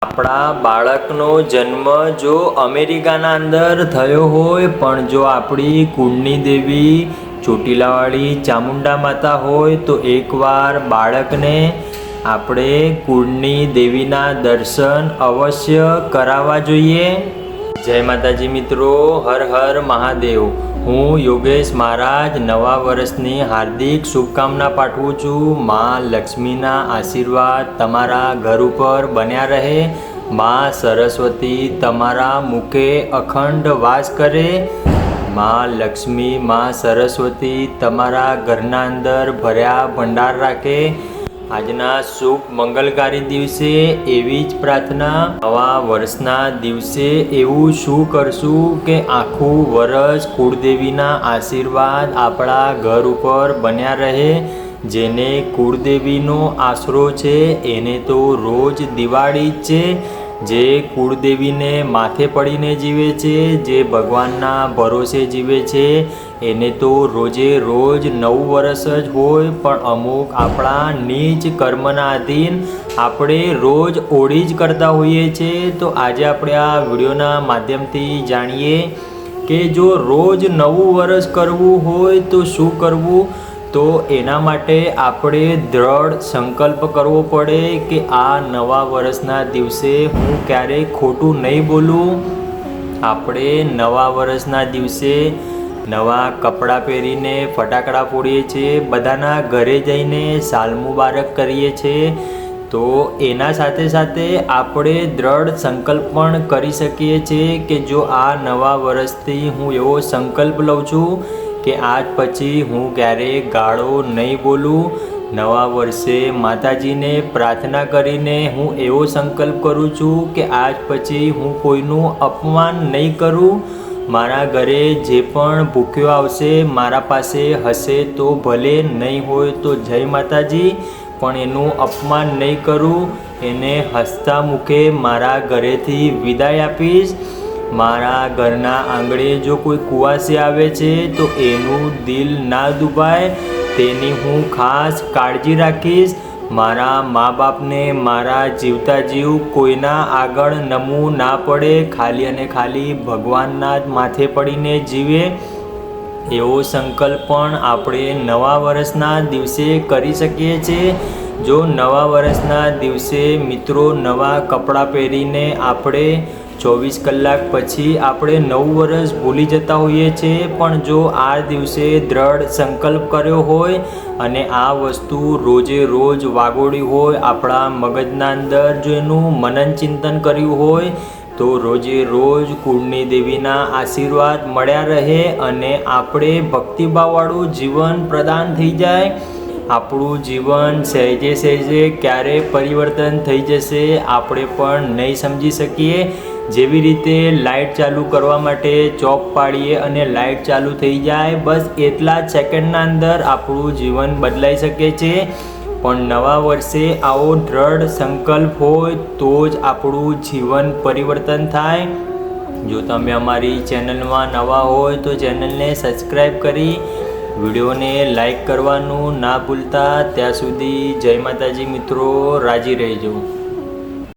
આપણા બાળકનો જન્મ જો અમેરિકાના અંદર થયો હોય પણ જો આપણી કુળની દેવી ચોટીલાવાળી ચામુંડા માતા હોય તો એકવાર બાળકને આપણે કુળની દેવીના દર્શન અવશ્ય કરાવવા જોઈએ। જય માતાજી મિત્રો, હર હર મહાદેવ। હું યોગેશ મહારાજ નવા વર્ષની હાર્દિક શુભકામના પાઠવું છું। માં લક્ષ્મીના આશીર્વાદ તમારા ઘર ઉપર બન્યા રહે। માં સરસ્વતી તમારા મુખે અખંડ વાસ કરે। માં લક્ષ્મી માં સરસ્વતી તમારા ઘરના અંદર ભર્યા ભંડાર રાખે। આજના શુભ મંગલકારી દિવસે એવી જ પ્રાર્થના, નવા વર્ષના દિવસે એવું શું કરશું કે આખું વર્ષ કુળદેવીના આશીર્વાદ આપણા ઘર ઉપર બન્યા રહે। જેને કુળદેવીનો આશરો છે એને તો રોજ દિવાળી જ છે। જે કુળદેવીને માથે પડીને જીવે છે, જે ભગવાનના ભરોસે જીવે છે એને તો રોજે રોજ નવું વર્ષ જ હોય, પણ અમુક આપણા નીચ કર્મના આધીન આપણે રોજ ઓળી જ કરતા હોઈએ છીએ। તો આજે આપણે આ વિડીયોના માધ્યમથી જાણીએ કે જો રોજ નવું વર્ષ કરવું હોય તો શું કરવું। તો એના માટે આપણે દ્રઢ સંકલ્પ કરવો પડે કે આ નવા વર્ષના દિવસે હું ક્યારેય ખોટું નહીં બોલું। આપણે નવા વર્ષના દિવસે નવા કપડાં પહેરીને ફટાકડા ફોડીએ છીએ, બધાના ઘરે જઈને સાલ મુબારક કરીએ છીએ। તો એના સાથે સાથે આપણે દ્રઢ સંકલ્પ પણ કરી શકીએ છીએ કે જો આ નવા વર્ષથી હું એવો સંકલ્પ લઉં છું કે આજ પછી હું ક્યારેય ગાળો નહીં બોલું। નવા વર્ષે માતાજીને પ્રાર્થના કરીને હું એવો સંકલ્પ કરું છું કે આજ પછી હું કોઈનું અપમાન નહીં કરું। મારા ઘરે જે પણ ભૂખ્યો આવશે મારા પાસે હશે તો ભલે, નહીં હોય તો જય માતાજી, પણ એનું અપમાન નહીં કરું। એને હસતા મુખે મારા ઘરેથી વિદાય આપીશ। મારા ઘરના આંગણે જો કોઈ કુવાસી આવે છે તો એનું દિલ ના દુભાય, તેની હું ખાસ કાળજી રાખીશ। મારા મા બાપને મારા જીવતા જીવ કોઈના આગળ નમવું ના પડે, ખાલી અને ખાલી ભગવાનના જ માથે પડીને જીવે। એવો સંકલ્પ પણ આપણે નવા વર્ષના દિવસે કરી શકીએ છીએ। જો નવા વર્ષના દિવસે મિત્રો નવા કપડાં પહેરીને આપણે 24 કલાક પછી આપણે નવું વર્ષ ભૂલી જતા હોઈએ છીએ, પણ જો આ દિવસે દ્રઢ સંકલ્પ કર્યો હોય અને આ વસ્તુ રોજે રોજ વાગોડી હોય, આપણા મગજના અંદર જો એનું મનન ચિંતન કર્યું હોય તો રોજે રોજ કુળની દેવીના આશીર્વાદ મળ્યા રહે અને આપણે ભક્તિભાવવાળું જીવન પ્રદાન થઈ જાય। આપણું જીવન સહેજે સહેજે ક્યારે પરિવર્તન થઈ જશે આપણે પણ નહીં સમજી શકીએ। જેવી રીતે લાઇટ ચાલુ કરવા માટે ચોક પાડીએ અને લાઇટ ચાલુ થઈ જાય, બસ એટલા જ સેકન્ડના અંદર આપણું જીવન બદલાઈ શકે છે। પણ નવા વર્ષે આવો દ્રઢ સંકલ્પ હોય તો જ આપણું જીવન પરિવર્તન થાય। જો તમે અમારી ચેનલમાં નવા હોય તો ચેનલને સબસ્ક્રાઈબ કરી વિડીયોને લાઈક કરવાનું ના ભૂલતા। ત્યાં સુધી જય માતાજી મિત્રો, રાજી રહેજો।